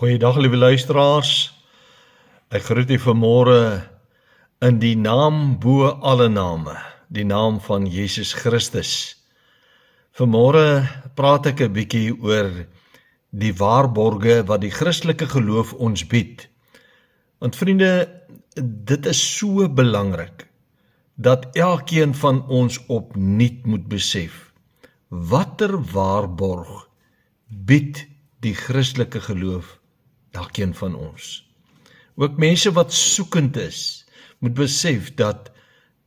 Goeiedag, liewe luisteraars. Ek groet u vanmôre in die naam bo alle name, die naam van Jesus Christus. Vanmôre praat ek 'n bietjie oor die waarborge wat die Christelike geloof ons bied. Want vriende, dit is so belangrik dat elkeen van ons opnuut moet besef, watter waarborg bied die Christelike geloof elkeen van ons. Ook mense wat soekend is, moet besef dat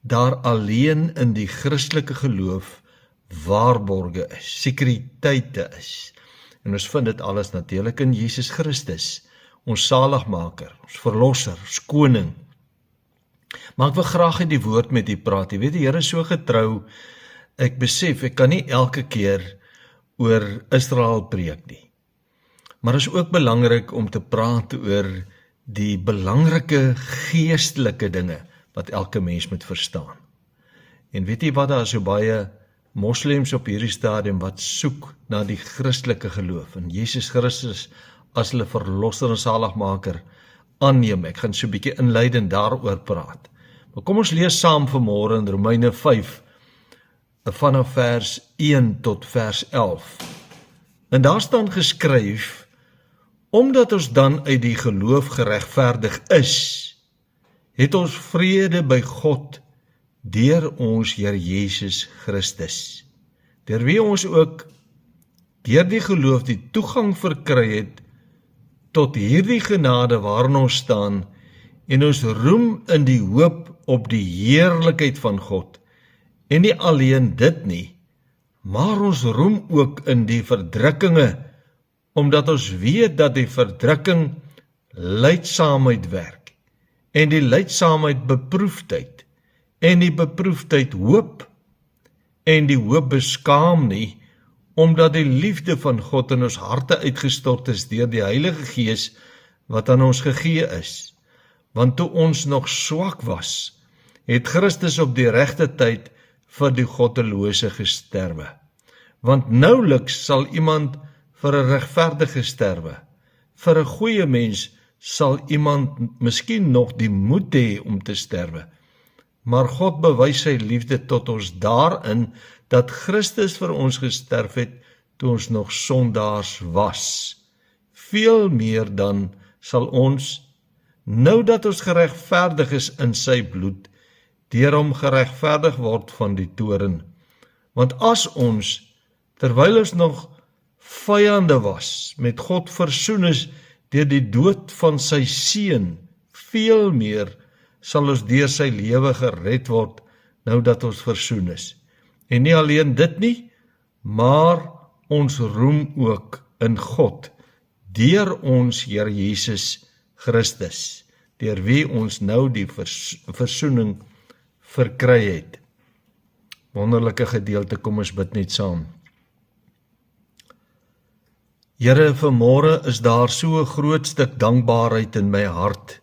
daar alleen in die Christelike geloof waarborge is, sekuriteite is. En ons vind dit alles natuurlik in Jesus Christus, ons saligmaker, ons verlosser, ons koning. Maar ek wil graag in die woord met u praat. Jy weet, die Here is so getrou, ek besef, ek kan nie elke keer oor Israel preek nie. Maar is ook belangrik om te praat oor die belangrike geestelike dinge wat elke mens moet verstaan. En weet jy wat, daar is so baie moslems op hierdie stadium wat soek na die Christelike geloof en Jesus Christus as hulle verlosser en saligmaker aanneem. Ek gaan so 'n bietjie inleidend daaroor praat. Maar kom ons lees saam vanmôre in Romeine 5 vanaf vers 1 tot vers 11. En daar staan geskryf: omdat ons dan uit die geloof geregverdig is, het ons vrede by God deur ons Here Jesus Christus, deur wie ons ook deur die geloof die toegang verkry het tot hierdie genade waarin ons staan, en ons roem in die hoop op die heerlikheid van God. En nie alleen dit nie, maar ons roem ook in die verdrukkinge, omdat ons weet dat die verdrukking lydsaamheid werk, en die lydsaamheid beproefdheid, en die beproefdheid hoop, en die hoop beskaam nie, omdat die liefde van God in ons harte uitgestort is deur die Heilige Gees wat aan ons gegee is. Want toe ons nog swak was, het Christus op die regte tyd vir die goddelose gesterwe. Want nouliks sal iemand vir 'n regverdige sterwe. Vir 'n goeie mens sal iemand miskien nog die moed hê om te sterwe. Maar God bewys sy liefde tot ons daarin, dat Christus vir ons gesterf het, toe ons nog sondaars was. Veel meer dan sal ons, nou dat ons geregverdig is in sy bloed, deur hom geregverdig word van die toorn. Want as ons, terwyl ons nog vyande was, met God versoen is deur die dood van sy seun, veel meer sal ons deur sy lewe gered word, nou dat ons versoen is. En nie alleen dit nie, maar ons roem ook in God, deur ons Here Jesus Christus, deur wie ons nou die versoening verkry het. Wonderlike gedeelte, kom ons bid net saam. Here, vanmôre is daar so 'n groot stuk dankbaarheid in my hart,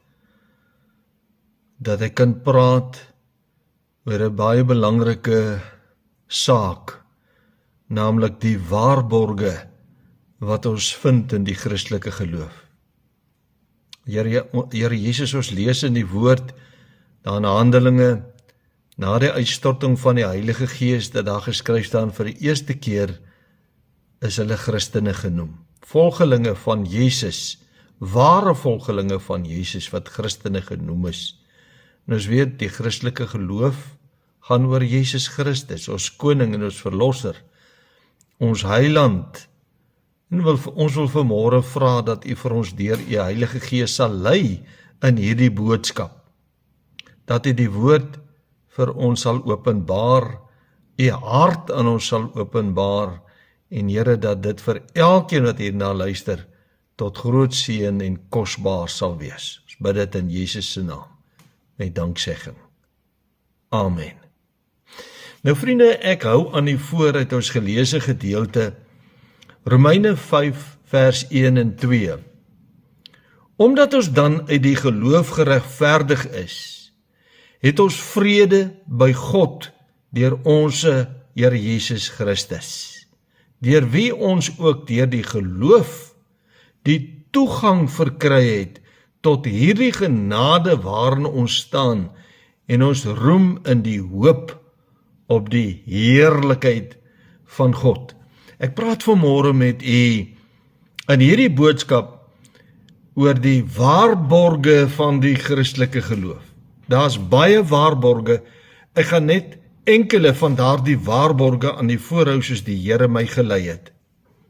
dat ek kan praat oor 'n baie belangrike saak, naamlik die waarborge wat ons vind in die Christelike geloof. Here Jesus, ons lees in die woord, daar in Handelinge, na die uitstorting van die Heilige Gees, dat daar geskryf staan, vir die eerste keer is hulle Christene genoem. Volgelinge van Jesus, ware volgelinge van Jesus, wat Christene genoem is. En ons weet, die Christelike geloof gaan oor Jesus Christus, ons koning en ons verlosser, ons heiland. En ons wil vanmôre vra dat u vir ons deur u Heilige Gees sal lei in hierdie boodskap. Dat u die woord vir ons sal openbaar, u hart aan ons sal openbaar, en Here, dat dit vir elkeen wat hierna luister, tot groot seën en kosbaar sal wees. Ons bid dit in Jesus se naam, met danksegging. Amen. Nou vriende, ek hou aan die voor uit ons geleesde gedeelte, Romeine 5 vers 1 en 2. Omdat ons dan uit die geloof geregverdig is, het ons vrede by God deur ons Here Jesus Christus, deur wie ons ook deur die geloof die toegang verkry het tot hierdie genade waarin ons staan en ons roem in die hoop op die heerlikheid van God. Ek praat vanmôre met u in hierdie boodskap oor die waarborge van die Christelike geloof. Daar's baie waarborge. Ek gaan net enkele van daardie waarborge aan die voorhou soos die Here my gelei het.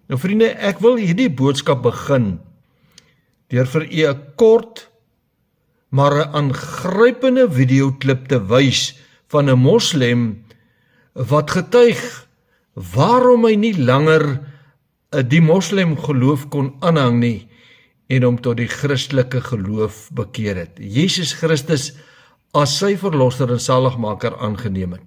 Nou vriende, ek wil hierdie boodskap begin deur vir u 'n kort maar 'n aangrypende videoklip te wys van 'n moslem wat getuig waarom hy nie langer die moslem geloof kon aanhang nie en hom tot die Christelike geloof bekeer het. Jesus Christus as sy verlosser en saligmaker aangeneem het.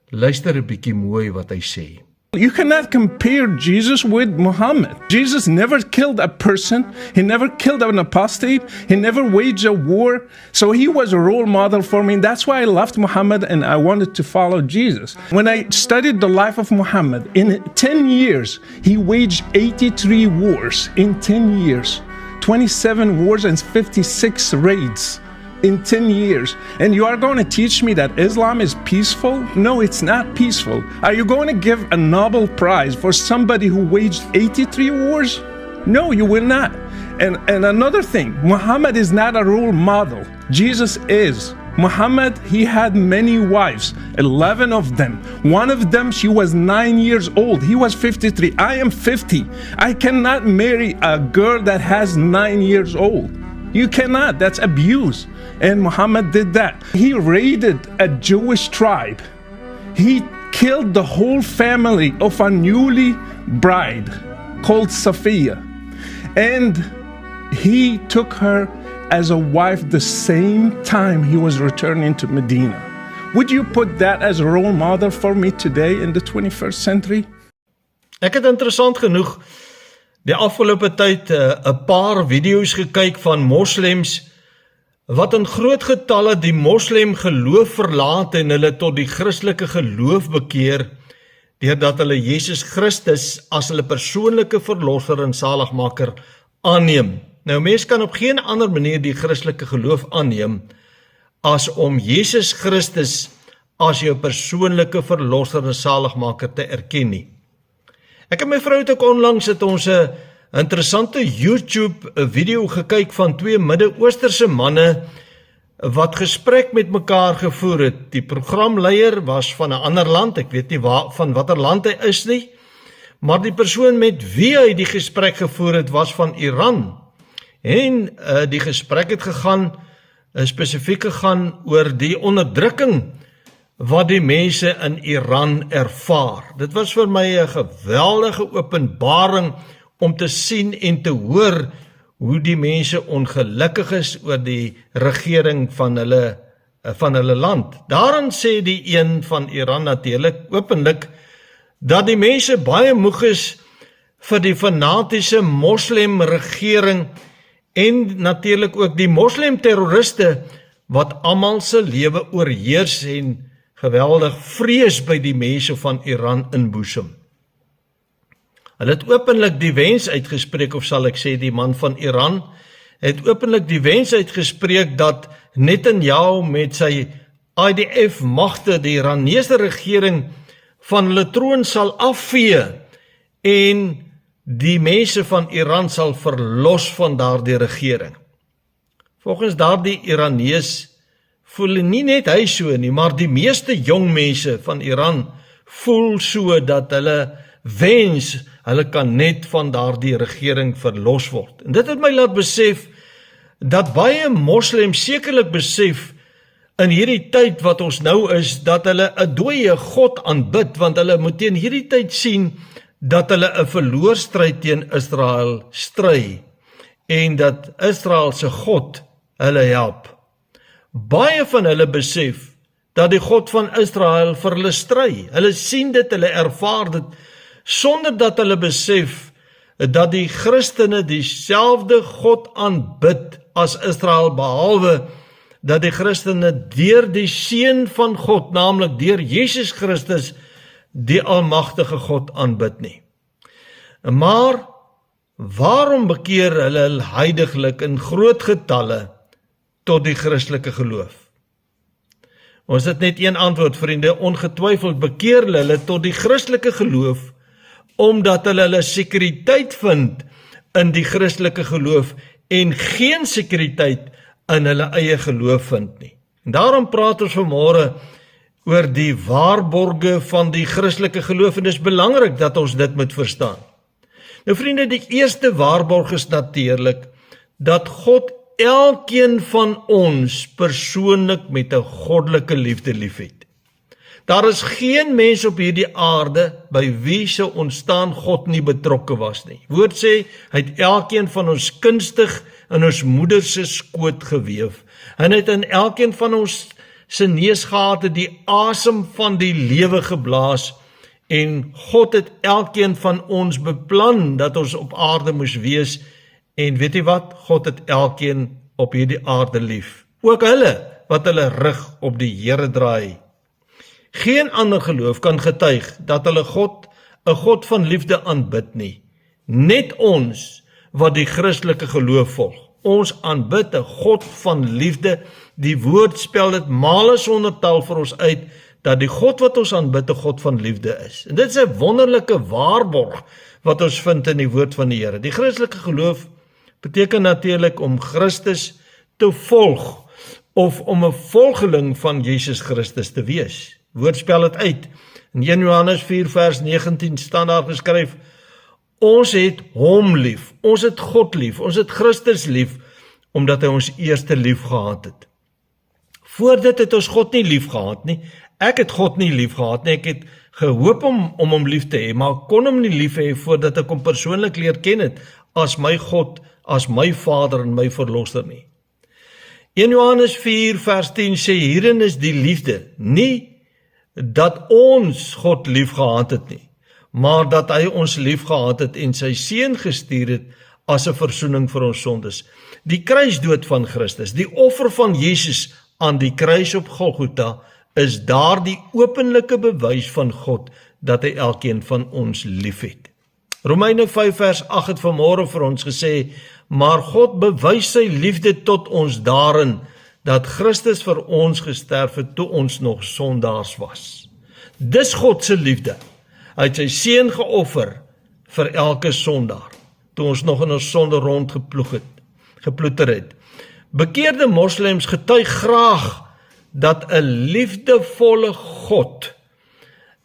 Luister 'n bietjie mooi wat hy sê. You cannot compare Jesus with Muhammad. Jesus never killed a person. He never killed an apostate. He never waged a war. So he was a role model for me. That's why I loved Muhammad and I wanted to follow Jesus. When I studied the life of Muhammad, in 10 years, he waged 83 wars. In 10 years. 27 wars and 56 raids. In 10 years. And you are going to teach me that Islam is peaceful? No, it's not peaceful. Are you going to give a Nobel Prize for somebody who waged 83 wars? No, you will not. And another thing, Muhammad is not a role model. Jesus is. Muhammad, he had many wives, 11 of them. One of them, she was 9 years old. He was 53. I am 50. I cannot marry a girl that has 9 years old. You cannot. That's abuse. And Muhammad did that. He raided a Jewish tribe. He killed the whole family of a newly bride called Safiya. And he took her as a wife the same time he was returning to Medina. Would you put that as a role model for me today in the 21st century? Ek het interessant genoeg die afgelope tyd 'n paar video's gekyk van moslems wat in groot getalle die moslem geloof verlaat en hulle tot die Christelike geloof bekeer deurdat hulle Jesus Christus as hulle persoonlike verlosser en saligmaker aanneem. Nou mens kan op geen ander manier die Christelike geloof aanneem as om Jesus Christus as jou persoonlike verlosser en saligmaker te erken nie. Ek en my vrou het ook onlangs het ons 'n interessante YouTube video gekyk van twee Midde-Oosterse manne wat gesprek met mekaar gevoer het. Die programleier was van 'n ander land, ek weet nie van watter land hy is nie, maar die persoon met wie hy die gesprek gevoer het was van Iran. En die gesprek het spesifiek gegaan oor die onderdrukking wat die mense in Iran ervaar. Dit was vir my 'n geweldige openbaring om te sien en te hoor hoe die mense ongelukkig is oor die regering van hulle land. Daarin sê die een van Iran natuurlik openlik dat die mense baie moeg is vir die fanatiese moslem regering en natuurlik ook die moslem terroriste wat almal se lewe oorheers en geweldig vrees by die mense van Iran inboesem. Hulle het openlik die wens uitgespreek, of sal ek sê die man van Iran, het openlik die wens uitgespreek dat Netanyahu met sy IDF magte die Iranese regering van hulle troon sal afvee en die mense van Iran sal verlos van daardie regering. Volgens daardie Iranees voel nie net hy so nie, maar die meeste jong mense van Iran voel so dat hulle wens hulle kan net van daardie regering verlos word. En dit het my laat besef dat baie moslems sekerlik besef in hierdie tyd wat ons nou is, dat hulle 'n dooie God aanbid, want hulle moet teen hierdie tyd sien dat hulle 'n verloorstryd teen Israel stry en dat Israel se God hulle help. Baie van hulle besef dat die God van Israel vir hulle stry. Hulle sien dit, hulle ervaar dit, sonder dat hulle besef dat die Christene dieselfde God aanbid as Israel, behalwe dat die Christene deur die Seun van God, naamlik deur Jesus Christus, die almagtige God aanbid nie. Maar waarom bekeer hulle huidiglik in groot getalle tot die Christelike geloof? Ons het net een antwoord, vriende, ongetwyfeld bekeer hulle tot die Christelike geloof, omdat hulle sekuriteit vind in die Christelike geloof en geen sekuriteit in hulle eie geloof vind nie. En daarom praat ons vanmôre oor die waarborge van die Christelike geloof, en dit is belangrik dat ons dit moet verstaan. Nou vriende, die eerste waarborg is natuurlik dat God elkeen van ons persoonlik met 'n goddelike liefde liefhet. Daar is geen mens op hierdie aarde by wie se ontstaan God nie betrokke was nie. Woord sê, hy het elkeen van ons kunstig in ons moeder se skoot geweef. En hy het in elkeen van ons se neusgate die asem van die lewe geblaas, en God het elkeen van ons beplan dat ons op aarde moes wees, en weet jy wat? God het elkeen op hierdie aarde lief. Ook hulle wat hulle rug op die Here draai. Geen ander geloof kan getuig dat hulle God, 'n God van liefde aanbid nie. Net ons wat die Christelike geloof volg. Ons aanbid 'n God van liefde. Die woord spel dit male sonder tel vir ons uit, dat die God wat ons aanbid 'n God van liefde is. En dit is 'n wonderlike waarborg wat ons vind in die woord van die Here. Die Christelike geloof beteken natuurlik om Christus te volg, of om 'n volgeling van Jesus Christus te wees. Woord spel dit uit. In 1 Johannes 4 vers 19 staan daar geskryf, ons het hom lief, ons het God lief, ons het Christus lief, omdat hy ons eerste lief gehad het. Voor dit het ons God nie lief gehad nie. Ek het God nie lief gehad nie. Ek het gehoop om hom lief te hê, maar kon hom nie lief hê voordat ek hom persoonlik leer ken het as my God, as my Vader en my Verlosser nie. 1 Johannes 4 vers 10 sê, hierin is die liefde, nie dat ons God lief gehad het nie, maar dat hy ons lief gehad het en sy seun gestuur het as 'n versoening vir ons sondes. Die kruisdood van Christus, die offer van Jesus aan die kruis op Golgotha, is daar die openlike bewys van God dat hy elkeen van ons liefhet. Romeine 5 vers 8 het vanmôre vir ons gesê, maar God bewys sy liefde tot ons daarin, dat Christus vir ons gesterf het toe ons nog sondaars was. Dis God se liefde. Hy het sy seun geoffer vir elke sondaar, toe ons nog in ons sonde rondgeploeter het. Bekeerde moslems getuig graag dat 'n liefdevolle God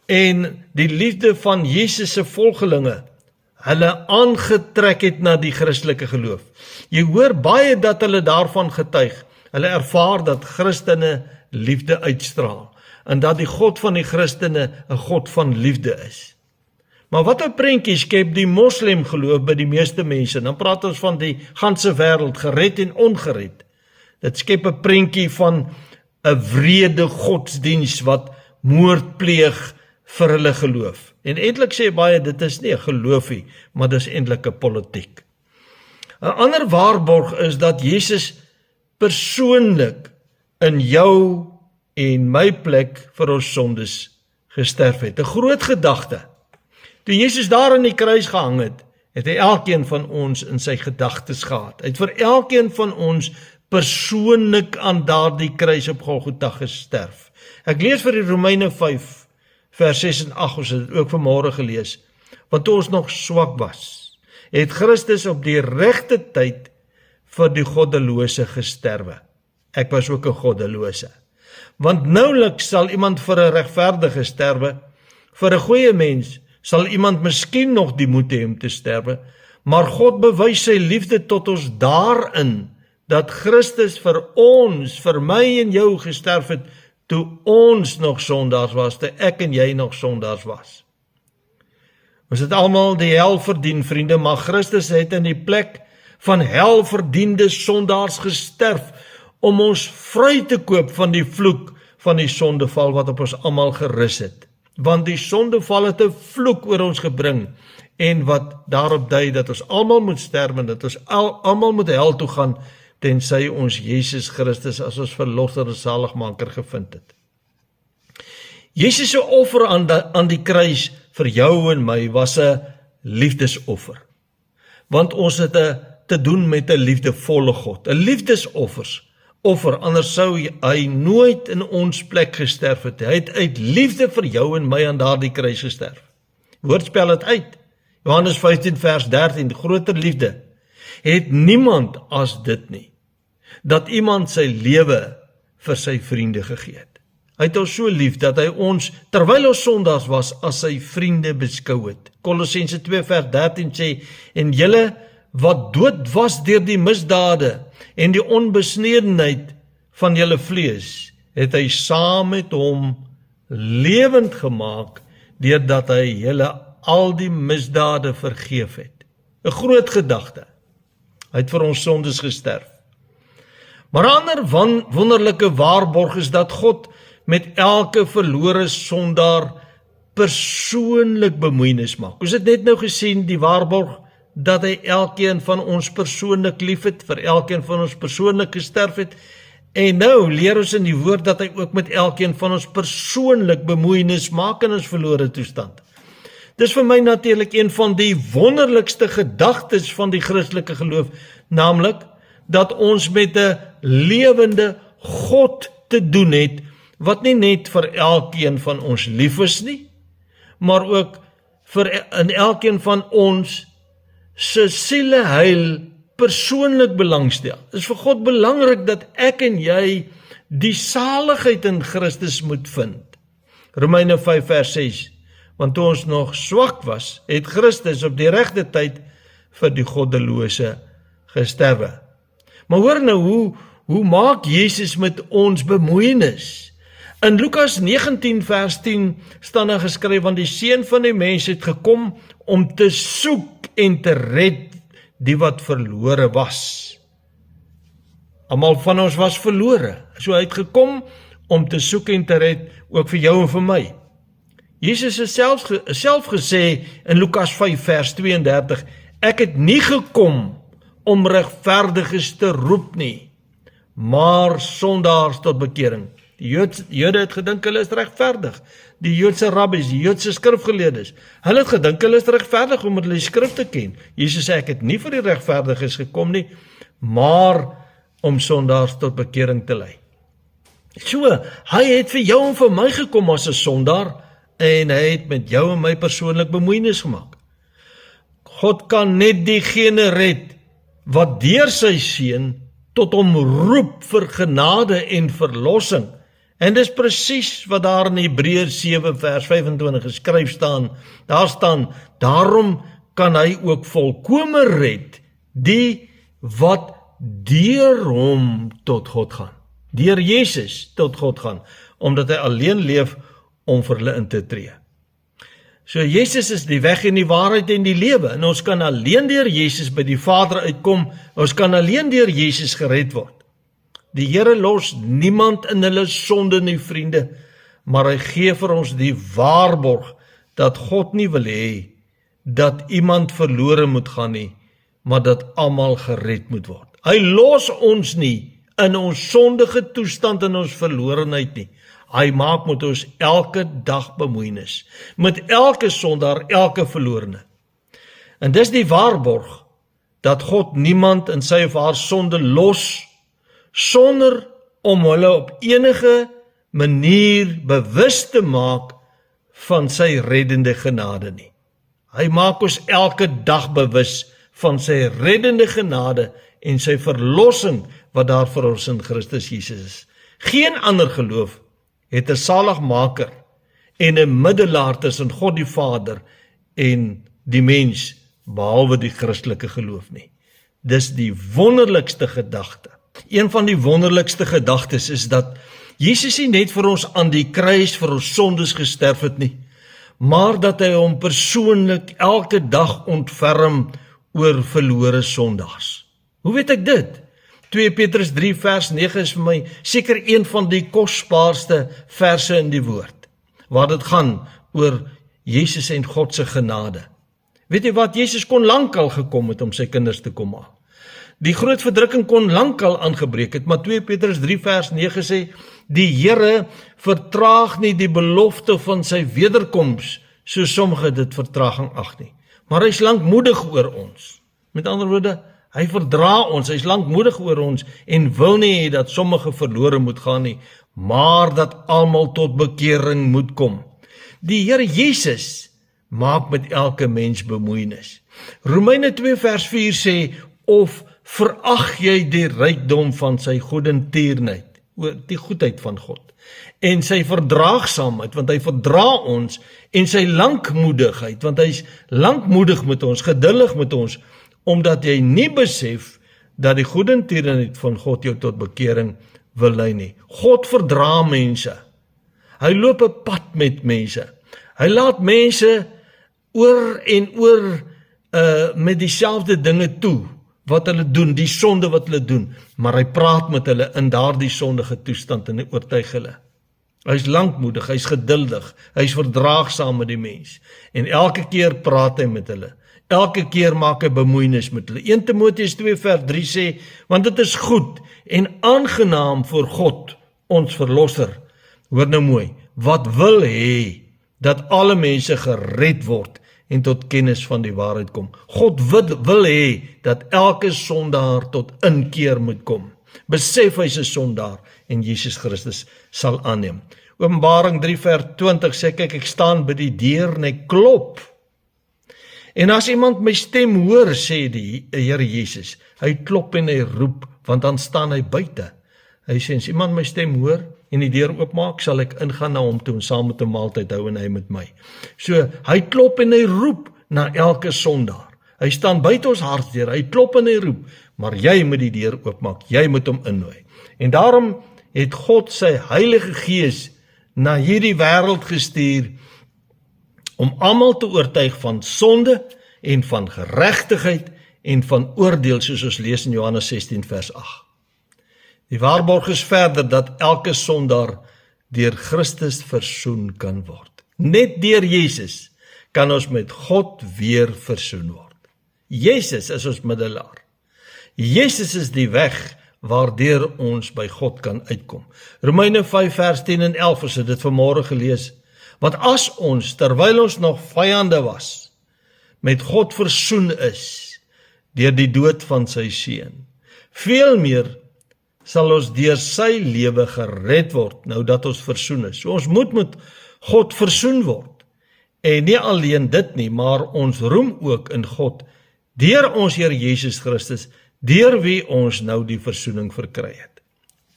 en die liefde van Jesus se volgelinge hulle aangetrek het na die Christelike geloof. Jy hoor baie dat hulle daarvan getuig. Hulle ervaar dat Christene liefde uitstraal en dat die God van die Christene 'n God van liefde is. Maar wat 'n prentjie skep die moslim geloof by die meeste mense. Dan praat ons van die ganse wêreld, gered en ongered. Dit skep 'n prentjie van 'n wrede godsdiens wat moord pleeg vir hulle geloof. En eintlik sê baie, dit is nie 'n geloofie, maar dis eintlik 'n politiek. 'n Ander waarborg is dat Jesus persoonlik in jou en my plek vir ons sondes gesterf het. 'n Groot gedagte. Toe Jesus daar aan die kruis gehang het, het hy elkeen van ons in sy gedagtes gehad. Hy het vir elkeen van ons persoonlik aan daardie kruis op Golgotha gesterf. Ek lees vir die Romeine 5 vers 6 en 8, ons het dit ook vanmôre gelees. Want toe ons nog swak was, het Christus op die regte tyd vir die goddelose gesterwe. Ek was ook 'n goddelose. Want nouliks sal iemand vir 'n regverdige sterwe, vir 'n goeie mens sal iemand miskien nog die moed hê om te sterwe, maar God bewys sy liefde tot ons daarin, dat Christus vir ons, vir my en jou gesterf het, toe ons nog sondaars was, toe ek en jy nog sondaars was. Ons het almal die hel verdien, vriende, maar Christus het in die plek van hel verdiende sondaars gesterf, om ons vry te koop van die vloek van die sondeval wat op ons almal gerus het. Want die sondeval het 'n vloek oor ons gebring, en wat daarop dui dat ons almal moet sterf, en dat ons almal moet hel toe gaan, tensy ons Jesus Christus as ons verlosser en saligmaker gevind het. Jesus se offer aan die kruis vir jou en my was 'n liefdesoffer. want ons het te doen met 'n liefdevolle God, 'n liefdesoffer, anders sou hy nooit in ons plek gesterf het. Hy het uit liefde vir jou en my aan daardie kruis gesterf. Woordspel het uit. Johannes 15 vers 13, groter liefde het niemand as dit nie, dat iemand sy lewe vir sy vriende gegee het. Hy het ons so lief dat hy ons, terwyl ons sondaars was, as sy vriende beskou het. Kolossense 2 vers 13 sê, en julle wat dood was deur die misdade en die onbesnedenheid van julle vlees, het hy saam met hom lewend gemaak, deurdat hy julle al die misdade vergeef het. 'n groot gedagte. Hy het vir ons sondes gesterf. Maar 'n ander wonderlike waarborg is dat God met elke verlore sondaar persoonlik bemoeienis maak. Ons het net nou gesien die waarborg dat hy elkeen van ons persoonlik lief het, vir elkeen van ons persoonlik gesterf het, en nou leer ons in die woord dat hy ook met elkeen van ons persoonlik bemoeienis maak in ons verlore toestand. Dis vir my natuurlik een van die wonderlikste gedagtes van die Christelike geloof, naamlik dat ons met 'n lewende God te doen het, wat nie net vir elkeen van ons lief is nie, maar ook vir in elkeen van ons se sieleheil persoonlik belangstel. Dit is vir God belangrik dat ek en jy die saligheid in Christus moet vind. Romeine 5 vers 6, want toe ons nog swak was, het Christus op die regte tyd vir die goddelose gesterwe. Maar hoor nou, hoe maak Jesus met ons bemoeienis? In Lukas 19 vers 10 staan daar geskryf, want die Seun van die mens het gekom om te soek en te red die wat verlore was. Almal van ons was verlore, so hy het gekom om te soek en te red, ook vir jou en vir my. Jesus het self gesê in Lukas 5 vers 32, ek het nie gekom om regverdiges te roep nie, maar sondaars tot bekering. Die Jode het gedink hulle is regverdig. Die Joodse rabbies, die Joodse skrifgeleerdes, hulle het gedink hulle is regverdig omdat hulle die skrifte ken. Jesus sê ek het nie vir die regverdiges gekom nie, maar om sondaars tot bekering te lei. So, hy het vir jou en vir my gekom as 'n sondaar, en hy het met jou en my persoonlik bemoeienis gemaak. God kan net diegene red wat deur sy Seun tot hom roep vir genade en verlossing. En dis presies wat daar in Hebreërs 7 vers 25 geskryf staan. Daar staan, daarom kan hy ook volkome red die wat deur hom tot God gaan. Deur Jesus tot God gaan, omdat hy alleen leef om vir hulle in te tree. So Jesus is die weg en die waarheid en die lewe, en ons kan alleen deur Jesus by die Vader uitkom, ons kan alleen deur Jesus gered word. Die Here los niemand in hulle sonde nie, vriende, maar hy gee vir ons die waarborg dat God nie wil hê dat iemand verlore moet gaan nie, maar dat almal gered moet word. Hy los ons nie in ons sondige toestand en ons verlorenheid nie. Hy maak met ons elke dag bemoeienis, met elke sondaar, elke verlorene. En dis die waarborg dat God niemand in sy of haar sonde los, sonder om hulle op enige manier bewus te maak van sy reddende genade nie. Hy maak ons elke dag bewus van sy reddende genade en sy verlossing wat daar vir ons in Christus Jesus is. Geen ander geloof het 'n saligmaker en 'n middelaar tussen God die Vader en die mens, behalwe die Christelike geloof nie. Dis die wonderlikste gedagte. Een van die wonderlikste gedagtes is dat Jesus nie net vir ons aan die kruis vir ons sondes gesterf het nie, maar dat hy hom persoonlik elke dag ontferm oor verlore sondaars. Hoe weet ek dit? 2 Petrus 3 vers 9 is vir my seker een van die kosbaarste verse in die woord, waar dit gaan oor Jesus en God se genade. Weet jy wat, Jesus kon lankal gekom het om sy kinders te kom haal. Die groot verdrukking kon lankal aangebreek het, maar 2 Petrus 3 vers 9 sê, die Here vertraag nie die belofte van sy wederkoms, so sommige dit vertraging ag nie. Maar hy is lankmoedig oor ons. Met ander woorde, hy verdra ons, hy is lankmoedig oor ons en wil nie hê dat sommige verlore moet gaan nie, maar dat almal tot bekering moet kom. Die Here Jesus maak met elke mens bemoeienis. Romeine 2 vers 4 sê, of verag jy die rykdom van sy goedertierenheid, die goedheid van God, en sy verdraagsaamheid, want hy verdra ons, en sy lankmoedigheid, want hy is lankmoedig met ons, geduldig met ons, omdat jy nie besef dat die goedertierenheid van God jou tot bekering wil lei nie. God verdra mense. Hy loop 'n pad met mense. Hy laat mense oor en oor met dieselfde dinge toe wat hulle doen, die sonde wat hulle doen, maar hy praat met hulle in daardie sondige toestand en hy oortuig hulle. Hy is lankmoedig, hy is geduldig, hy is verdraagsaam met die mens en elke keer praat hy met hulle. Elke keer maak hy bemoeienis met hulle. 1 Timoteus 2 vers 3 sê, want dit is goed en aangenaam vir God, ons verlosser. Hoor nou mooi, wat wil hê dat alle mense gered word en tot kennis van die waarheid kom. God wil hê dat elke sondaar tot inkeer moet kom. Besef hy is 'n sondaar en Jesus Christus sal aanneem. Openbaring 3 vers 20 sê, kyk, ek staan by die deur en ek klop. En as iemand my stem hoor, sê die Here Jesus, hy klop en hy roep, want dan staan hy buite. Hy sê, as iemand my stem hoor en die deur oopmaak, sal ek ingaan na hom toe en saam met 'n maaltyd hou en hy met my. So, hy klop en hy roep na elke sondaar. Hy staan buite ons hartsdeur, hy klop en hy roep, maar jy moet die deur oopmaak, jy moet hom innooi. En daarom het God sy Heilige Gees na hierdie wêreld gestuur om almal te oortuig van sonde en van geregtigheid en van oordeel, soos ons lees in Johannes 16 vers 8. Die waarborg is verder dat elke sondaar deur Christus versoen kan word. Net deur Jesus kan ons met God weer versoen word. Jesus is ons middelaar. Jesus is die weg waardeur ons by God kan uitkom. Romeine 5 vers 10 en 11 is dit vanmôre gelees. Want as ons, terwyl ons nog vyande was, met God versoen is, deur die dood van sy seun, veel meer sal ons deur sy lewe gered word, nou dat ons versoen is. So ons moet met God versoen word. En nie alleen dit nie, maar ons roem ook in God, deur ons Here Jesus Christus, deur wie ons nou die versoening verkry het.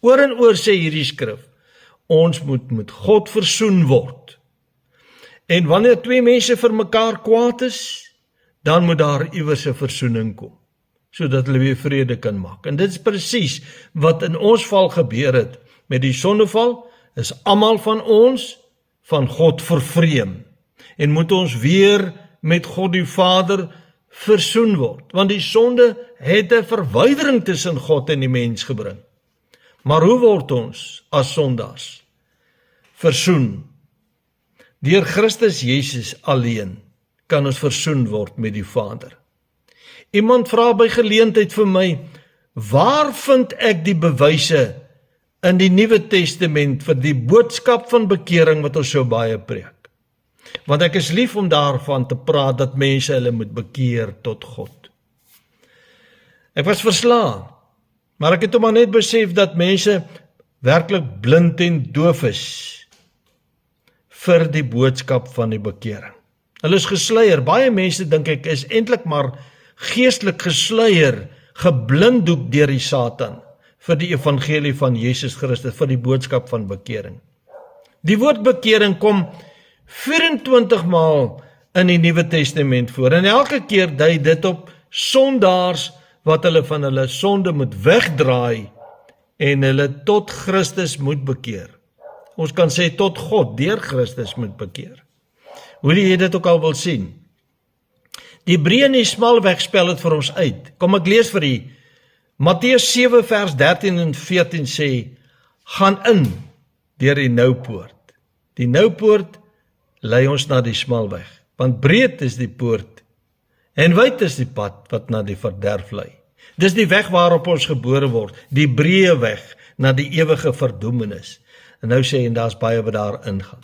Oor en oor sê hierdie skrif, ons moet met God versoen word. En wanneer twee mense vir mekaar kwaad is, dan moet daar iewers 'n versoening kom, sodat hulle weer vrede kan maak. En dit is presies wat in ons val gebeur het. Met die sondeval is almal van ons van God vervreem en moet ons weer met God die Vader versoen word, want die sonde het 'n verwydering tussen God en die mens gebring. Maar hoe word ons as sondaars versoen? Deur Christus Jesus alleen kan ons versoen word met die Vader. Iemand vra by geleentheid vir my, waar vind ek die bewyse in die Nuwe Testament vir die boodskap van bekering wat ons so baie preek? Want ek is lief om daarvan te praat dat mense hulle moet bekeer tot God. Ek was verslaan, maar ek het hom maar net besef dat mense werklik blind en doof is vir die boodskap van die bekering. Hulle is gesluier. Baie mense dink ek is eintlik maar geestelik gesluier, geblinddoek deur die Satan vir die evangelie van Jesus Christus, vir die boodskap van bekering. Die woord bekering kom 24 maal in die Nuwe Testament voor en elke keer dui dit op sondaars wat hulle van hulle sonde moet wegdraai en hulle tot Christus moet bekeer. Ons kan sê tot God deur Christus moet bekeer. Hoe jy dit ook al wil sien. Die breë en die smalweg spel dit vir ons uit. Kom ek lees vir u. Matteus 7 vers 13 en 14 sê, gaan in deur die noupoort. Die noupoort lei ons na die smalweg, want breed is die poort en wyd is die pad wat na die verderf lei. Dis die weg waarop ons gebore word, die breë weg na die ewige verdoemenis. En nou sê, en daar's baie wat daar ingaan.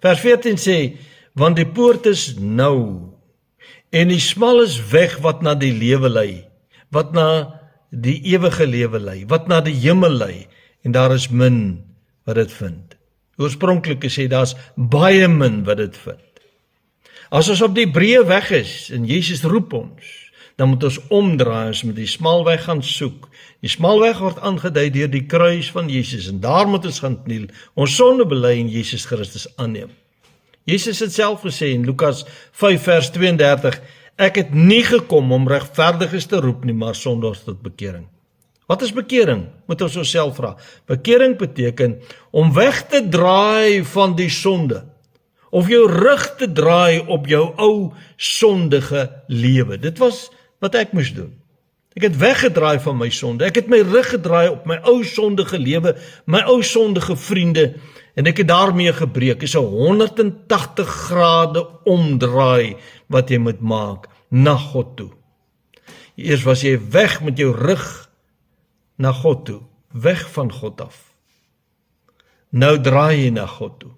Vers 14 sê, want die poort is nou En die smal is weg wat na die lewe lei, wat na die ewige lewe lei, wat na die hemel lei, en daar is min wat dit vind. Oorspronklik sê daar's baie min wat dit vind. As ons op die breë weg is, en Jesus roep ons, dan moet ons omdraai, ons moet die smalweg gaan soek. Die smalweg word aangedui deur die kruis van Jesus, en daar moet ons gaan kniel, ons sonde bely en Jesus Christus aanneem. Jesus het self gesê in Lukas 5 vers 32, ek het nie gekom om regverdiges te roep nie, maar sondaars tot bekering. Wat is bekering? Moet ons onsself vra. Bekering beteken om weg te draai van die sonde, of jou rug te draai op jou ou sondige lewe. Dit was wat ek moes doen. Ek het weggedraai van my sonde, ek het my rug gedraai op my ou sondige lewe, my ou sondige vriende, en ek het daarmee gebreek. Dit is 'n 180 grade omdraai wat jy moet maak na God toe. Eers was jy weg met jou rug na God toe, weg van God af. Nou draai jy na God toe,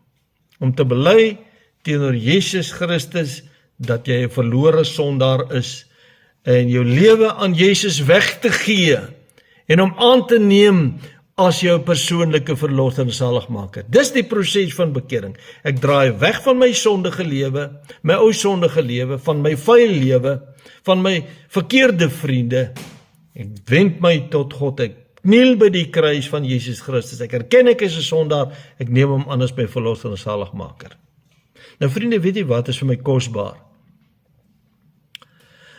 om te bely teenoor Jesus Christus, dat jy 'n verlore sondaar is, en jou lewe aan Jesus weg te gee, en om aan te neem as jou persoonlike verlosser en saligmaker. Dis die proses van bekering. Ek draai weg van my sondige lewe, my ou sondige lewe, van my vuil lewe, van my verkeerde vriende. Ek wend my tot God, ek kniel by die kruis van Jesus Christus, ek erken ek is 'n sondaar, ek neem hom aan as my verlosser en saligmaker. Nou vriende, weet jy wat is vir my kosbaar?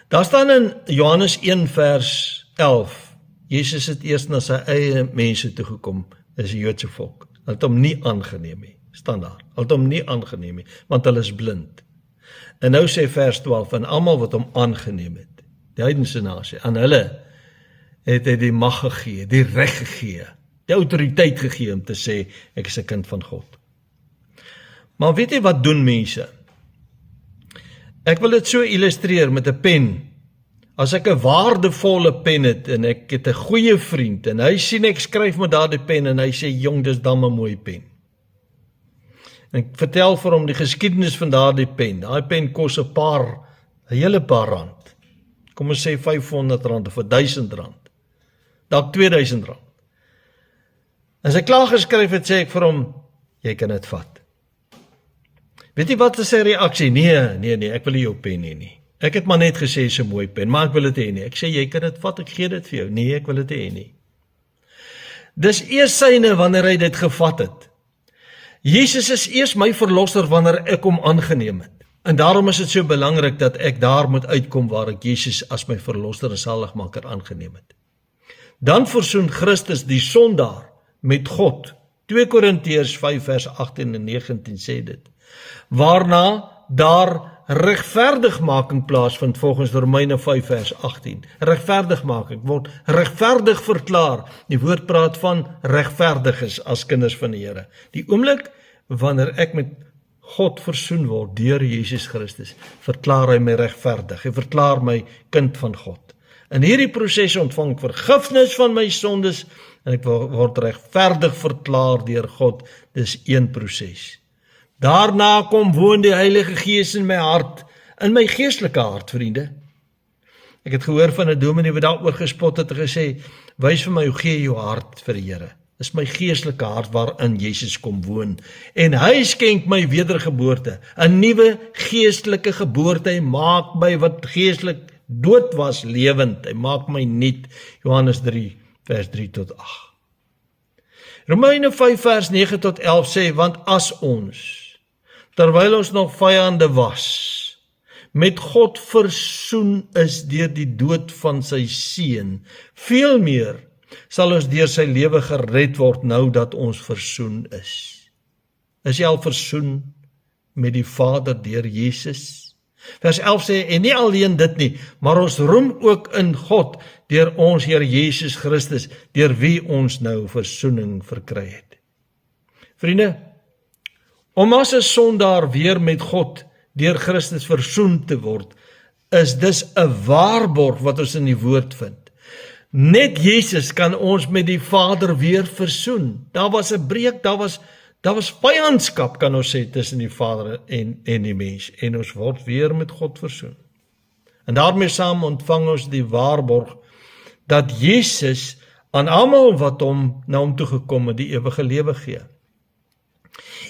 Daar staan in Johannes 1 vers 11, Jesus het eers na sy eie mense toegekom, is die Joodse volk. Hulle het hom nie aangeneem nie, staan daar. Hulle het hom nie aangeneem nie, want hulle is blind. En nou sê vers 12, en almal wat hom aangeneem het, die heidense nasie, aan hulle het hy die mag gegee, die reg gegee, die autoriteit gegee om te sê, ek is 'n kind van God. Maar weet jy wat doen mense? Ek wil dit so illustreer met 'n pen. As ek 'n waardevolle pen het, en ek het 'n goeie vriend, en hy sien ek skryf met daardie pen, en hy sê, jong, dis dan 'n mooi pen. En ek vertel vir hom die geskiedenis van daardie pen. Daai pen kos 'n hele paar rand. Kom ons sê R500 of R1000. Dalk R2000. As hy klaar geskryf het, sê ek vir hom, jy kan dit vat. Weet jy wat is sy reaksie? Nee, ek wil nie jou pen hê nie. Ek het maar net gesê, is 'n mooi pen, maar ek wil dit hê nie. Ek sê, jy kan dit vat, ek gee dit vir jou. Nee, ek wil dit hê nie. Dis eers syne wanneer hy dit gevat het. Jesus is eers my verlosser wanneer ek hom aangeneem het. En daarom is dit so belangrik dat ek daar moet uitkom waar ek Jesus as my verlosser en saligmaker aangeneem het. Dan versoen Christus die sondaar met God. 2 Korintiërs 5 vers 18 en 19 sê dit. Waarna daar regverdigmaking plaasvind volgens Romeine 5 vers 18. Regverdigmaking word regverdig verklaar. Die woord praat van regverdiges as kinders van die Here. Die oomblik wanneer ek met God versoen word deur Jesus Christus, verklaar hy my regverdig. Hy verklaar my kind van God. In hierdie proses ontvang ek vergifnis van my sondes en ek word regverdig verklaar deur God. Dis een proses. Daarna kom woon die Heilige Gees in my hart, in my geestelike hart, vriende. Ek het gehoor van 'n dominee wat daaroor gespot het en gesê, wys vir my hoe gee jou hart vir die Here. Dis my geestelike hart waarin Jesus kom woon. En hy skenk my wedergeboorte, 'n nuwe geestelike geboorte. Hy maak my wat geestelik dood was lewend. Hy maak my nuut. Johannes 3 vers 3 tot 8. Romeine 5 vers 9 tot 11 sê, want as ons, terwyl ons nog vyande was, met God versoen is deur die dood van sy seun, veel meer sal ons deur sy lewe gered word nou dat ons versoen is. Is jy al versoen met die Vader deur Jesus? Vers 11 sê, en nie alleen dit nie, maar ons roem ook in God deur ons Here Jesus Christus, deur wie ons nou versoening verkry het. Vriende, om as 'n sondaar weer met God deur Christus versoen te word, is dis 'n waarborg wat ons in die woord vind. Net Jesus kan ons met die Vader weer versoen. Daar was 'n breek, daar was vyandskap, kan ons sê, tussen die Vader en die mens, en ons word weer met God versoen. En daarmee saam ontvang ons die waarborg dat Jesus aan almal wat na hom toe gekom het, die ewige lewe gee.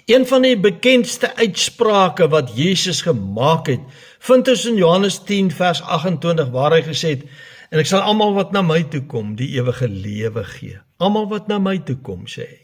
Een van die bekendste uitsprake wat Jesus gemaak het, vind ons in Johannes 10 vers 28 waar hy gesê het, en ek sal almal wat na my toe kom, die ewige lewe gee. Almal wat na my toe kom, sê hy,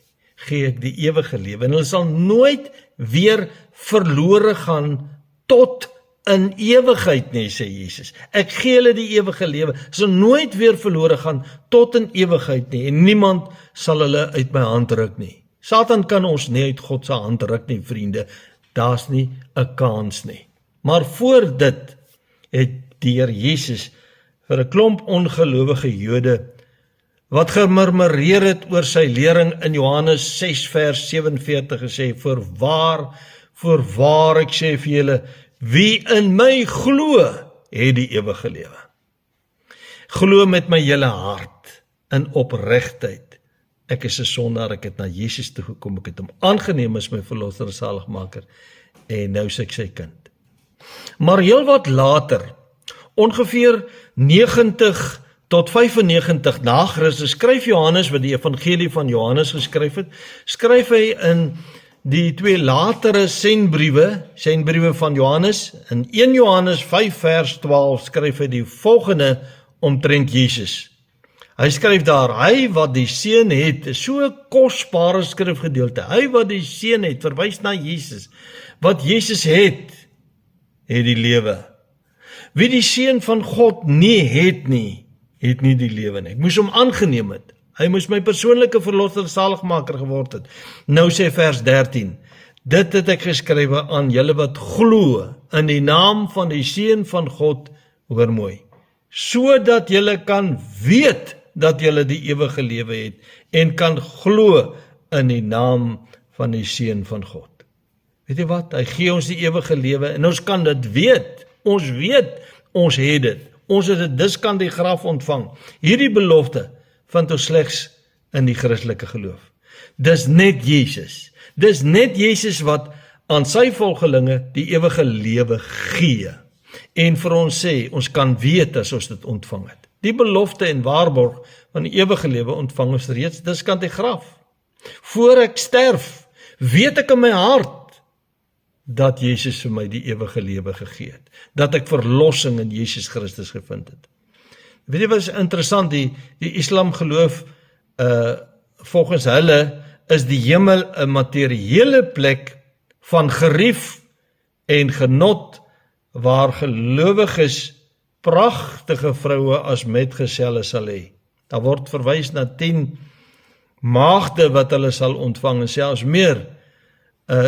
gee ek die ewige lewe, en hulle sal nooit weer verlore gaan tot in ewigheid nie, sê Jesus. Ek gee hulle die ewige lewe, sal nooit weer verlore gaan tot in ewigheid nie, en niemand sal hulle uit my hand ruk nie. Satan kan ons nie uit God se hand ruk nie, vriende, daar's nie 'n kans nie. Maar voor dit het die Here Jesus vir 'n klomp ongelowige Jode wat gemurmureer het oor sy lering in Johannes 6 vers 47 gesê, voorwaar ek sê vir julle, wie in my glo, het die ewige lewe. Glo met my hele hart, in opregtheid. Ek is 'n sondaar, ek het na Jesus toe gekom, ek het hom aangeneem as my verlosser en saligmaker, en nou is ek sy kind. Maar heel wat later, ongeveer 90 tot 95 na Christus, skryf Johannes, wat die evangelie van Johannes geskryf het, skryf hy in die twee latere sendbriewe van Johannes, in 1 Johannes 5 vers 12 skryf hy die volgende omtrent Jesus. Hy skryf daar, hy wat die seun het, is so 'n kosbare skrifgedeelte, hy wat die seun het, verwys na Jesus, wat Jesus het die lewe. Wie die seun van God nie het nie die lewe nie. Ek moes hom aangeneem het, hy moes my persoonlike verlosser en saligmaker geword het. Nou sê vers 13, dit het ek geskrywe aan julle wat glo in die naam van die seun van God, hoor mooi, sodat julle kan weet dat julle die ewige lewe het en kan glo in die naam van die seun van God. Weet jy wat? Hy gee ons die ewige lewe en ons kan dit weet. Ons weet, ons het dit. Ons het dit dus kan die graf ontvang. Hierdie belofte vind ons slegs in die Christelike geloof. Dis net Jesus. Dis net Jesus wat aan sy volgelinge die ewige lewe gee. En vir ons sê, ons kan weet as ons dit ontvang het. Die belofte en waarborg van die ewige lewe ontvang ons reeds diskant die graf. Voor ek sterf, weet ek in my hart dat Jesus vir my die ewige lewe gegee het. Dat ek verlossing in Jesus Christus gevind het. Weet jy wat is interessant, die Islam geloof, volgens hulle is die hemel 'n materiële plek van gerief en genot waar gelowiges pragtige vroue as metgeselle sal hê. Daar word verwys na 10 maagde wat hulle sal ontvang en selfs meer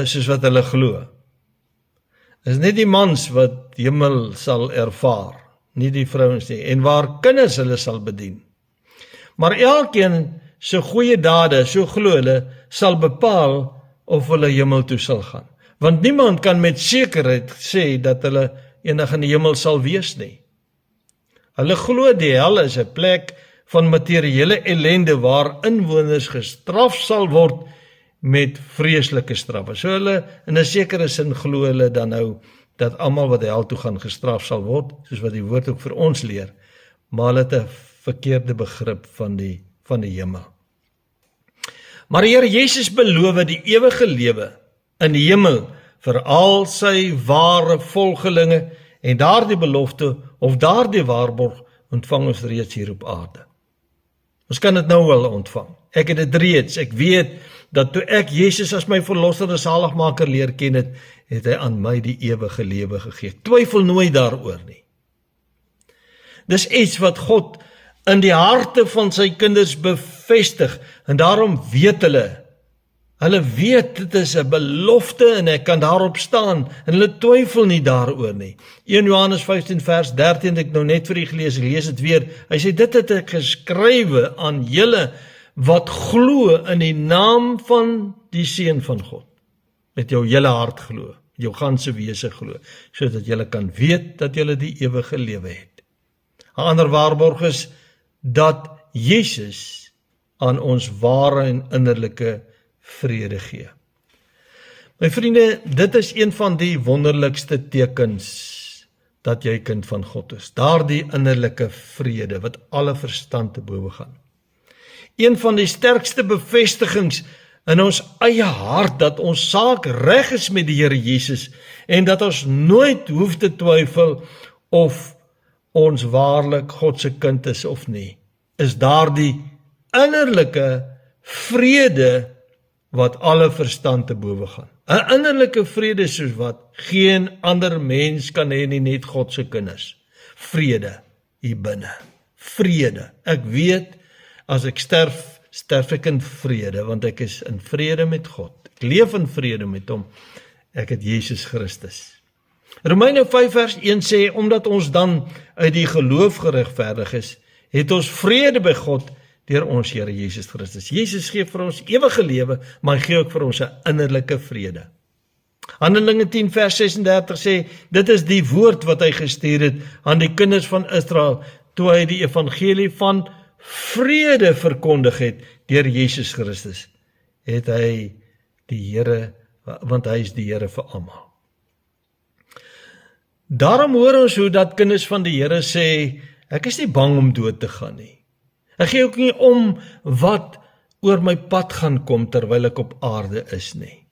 soos wat hulle glo. Is net die mans wat hemel sal ervaar, nie die vrouens nie, en waar kinders hulle sal bedien. Maar elkeen se goeie dade, so glo hulle, sal bepaal of hulle hemel toe sal gaan. Want niemand kan met sekerheid sê dat hulle eendag in die hemel sal wees nie. Hulle glo die hel is 'n plek van materiële ellende waar inwoners gestraf sal word met vreeslike straffe. So hulle, in 'n sekere sin glo hulle dan nou, dat almal wat hel toe gaan gestraf sal word, soos wat die woord ook vir ons leer, maar hulle het 'n verkeerde begrip van die hemel. Maar die Here Jesus beloof die ewige lewe in die hemel vir al sy ware volgelinge, en daardie belofte of daardie waarborg ontvang ons reeds hier op aarde. Ons kan dit nou al ontvang. Ek het dit reeds. Ek weet dat toe ek Jesus as my verlosser en saligmaker leer ken het, het hy aan my die ewige lewe gegee. Ek twyfel nooit daaroor nie. Dis iets wat God in die harte van sy kinders bevestig, en daarom weet hulle weet dit is 'n belofte en ek kan daarop staan, en hulle twyfel nie daaroor nie. 1 Johannes 15 vers 13 het ek nou net vir u gelees, ek lees dit weer. Hy sê, dit het ek geskrywe aan julle wat glo in die naam van die Seun van God. Met jou hele hart glo, jou ganse wese glo, sodat julle kan weet dat julle die ewige lewe het. 'n Ander waarborg is dat Jesus aan ons ware en innerlike vrede gee. My vriende, dit is een van die wonderlikste tekens dat jy kind van God is. Daardie innerlike vrede wat alle verstand te bowe gaan. Een van die sterkste bevestigings in ons eie hart dat ons saak reg is met die Here Jesus en dat ons nooit hoef te twyfel of ons waarlik God se kind is of nie, is daardie innerlike vrede wat alle verstand te bowe gaan. 'n Innerlike vrede soos wat geen ander mens kan hê nie, net God se kinders. Vrede hier binne. Vrede. Ek weet as ek sterf ek in vrede, want ek is in vrede met God. Ek leef in vrede met hom. Ek het Jesus Christus. Romeine 5 vers 1 sê, omdat ons dan uit die geloof geregverdig is, het ons vrede by God deur ons Here Jesus Christus. Jesus gee vir ons ewige lewe, maar hy gee ook vir ons 'n innerlike vrede. Handelinge 10 vers 36 sê, dit is die woord wat hy gestuur het aan die kinders van Israel, toe hy die evangelie van vrede verkondig het deur Jesus Christus, het hy die Here, want hy is die Here vir almal. Daarom hoor ons hoe dat kinders van die Here sê, ek is nie bang om dood te gaan nie. Ek gee ook nie om wat oor my pad gaan kom terwyl ek op aarde is nie.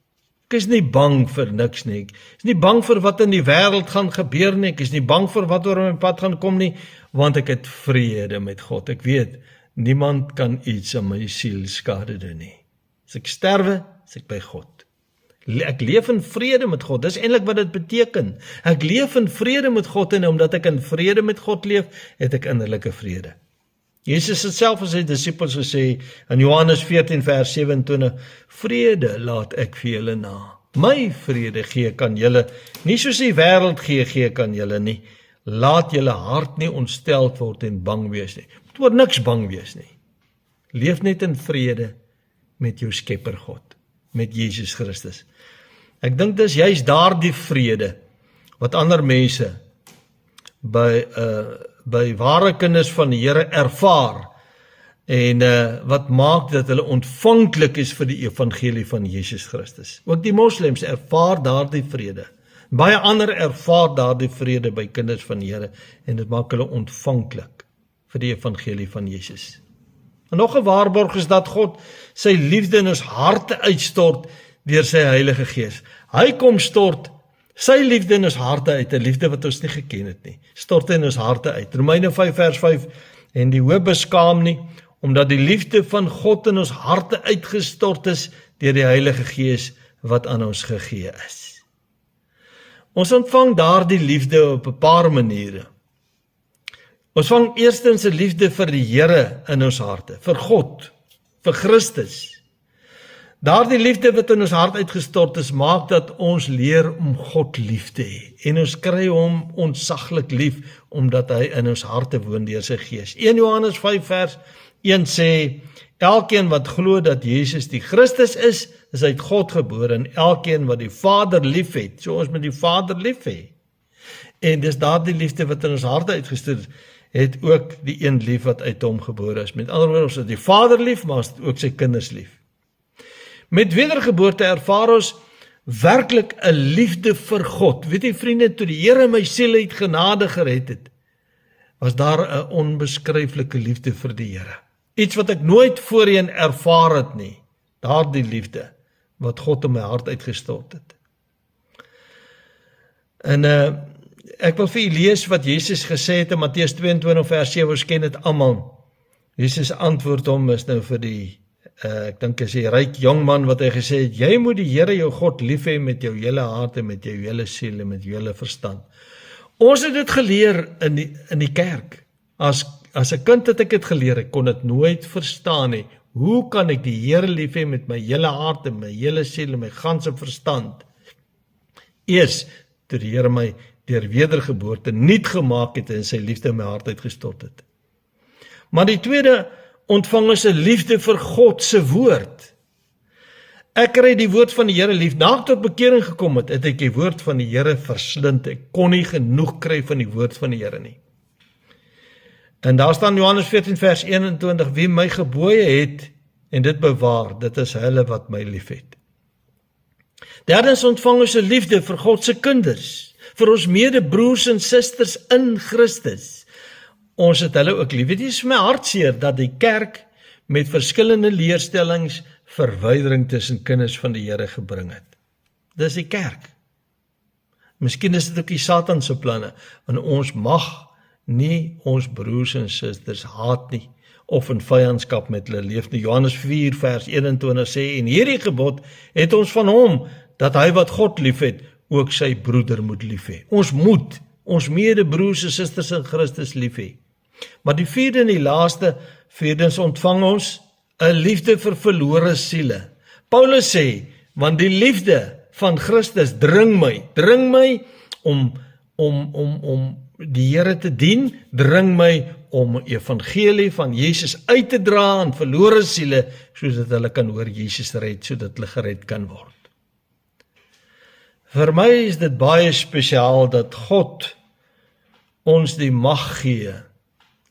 Ek is nie bang vir niks nie. Ek is nie bang vir wat in die wêreld gaan gebeur nie. Ek is nie bang vir wat oor my pad gaan kom nie, want ek het vrede met God. Ek weet, niemand kan iets aan my siel skade doen nie. As ek sterwe, is ek by God. Ek leef in vrede met God, dis eintlik wat dit beteken. Ek leef in vrede met God en omdat ek in vrede met God leef, het ek innerlike vrede. Jesus het self aan sy disippels gesê in Johannes 14 vers 27, vrede laat ek vir julle na. My vrede gee ek aan julle, nie soos die wêreld gee ek aan julle nie. Laat julle hart nie ontsteld word en bang wees nie. Moet oor niks bang wees nie. Leef net in vrede met jou Skepper God, met Jesus Christus. Ek dink dis juist daardie vrede wat ander mense by ware kinders van die Here ervaar en wat maak dat hulle ontvanklik is vir die evangelie van Jesus Christus. Ook die moslems ervaar daardie vrede. Baie ander ervaar daardie vrede by kinders van die Here en dit maak hulle ontvanklik vir die evangelie van Jesus. En nog 'n waarborg is dat God sy liefde in ons harte uitstort deur sy Heilige Gees. Hy kom stort sy liefde in ons harte uit, 'n liefde wat ons nie geken het nie. Stort in ons harte uit. Romeine 5 vers 5, en die hoop beskaam nie, omdat die liefde van God in ons harte uitgestort is deur die Heilige Gees wat aan ons gegee is. Ons ontvang daardie liefde op 'n paar maniere. Ons vang eerstens 'n liefde vir die Here in ons harte, vir God, vir Christus. Daardie liefde wat in ons hart uitgestort is, maak dat ons leer om God lief te hê. En ons kry hom ontsaglik lief, omdat hy in ons harte woon deur sy Gees. 1 Johannes 5 vers 1 sê, elkeen wat glo dat Jesus die Christus is uit God gebore, en elkeen wat die Vader lief het, so ons moet die Vader lief hê. En dis daardie liefde wat in ons harte uitgestort het ook die een lief wat uit hom gebore is. Met ander woorde, ons het die Vader lief, maar ons het ook sy kinders lief. Met wedergeboorte ervaar ons werklik 'n liefde vir God. Weet jy vriende, toe die Here my siel uit genade gered het, was daar 'n onbeskryflike liefde vir die Here. Iets wat ek nooit voorheen ervaar het nie. Daardie liefde wat God in my hart uitgestort het. En ek wil vir u lees wat Jesus gesê het in Matteus 22 vers 7, ons ken dit almal. Jesus antwoord hom, is nou vir die ek dink is die ryk jongman wat hy gesê het, jy moet die Here jou God lief hê met jou hele hart en met jou hele siel en met jou hele verstand. Ons het dit geleer in die kerk. As 'n kind het ek dit geleer, ek kon dit nooit verstaan nie. Hoe kan ek die Here lief hê met my hele hart en my hele siel en my ganse verstand? Eers toe die Here my deur wedergeboorte nuut gemaak het en sy liefde in my hart uitgestort het. Maar die tweede ontvang ons 'n liefde vir God se woord. Ek kry die woord van die Here lief. Na ek tot bekering gekom het, het ek die woord van die Here verslind. Ek kon nie genoeg kry van die woord van die Here nie. En daar staan Johannes 14 vers 21, wie my gebooie het en dit bewaar, dit is hulle wat my lief het. Derdens ontvang ons 'n liefde vir God se kinders, vir ons medebroers en susters in Christus. Ons het hulle ook lief. Weet jy, is vir my hartseer dat die kerk met verskillende leerstellings verwydering tussen kinders van die Here gebring het. Dis die kerk. Miskien is dit ook die Satan se planne, want ons mag nie ons broers en susters haat nie, of in vyandskap met hulle leef nie. Johannes 4 vers 21 sê, en hierdie gebod het ons van hom, dat hy wat God lief het, ook sy broeder moet lief hê. Ons moet ons medebroers en susters in Christus lief hê. Maar die vierde en die laaste, vierdens ontvang ons 'n liefde vir verlore siele. Paulus sê, want die liefde van Christus dring my om die Here te dien, dring my om evangelie van Jesus uit te dra aan verlore siele, sodat hulle kan hoor Jesus red, sodat hulle gered kan word. Vir my is dit baie spesiaal dat God ons die mag gee,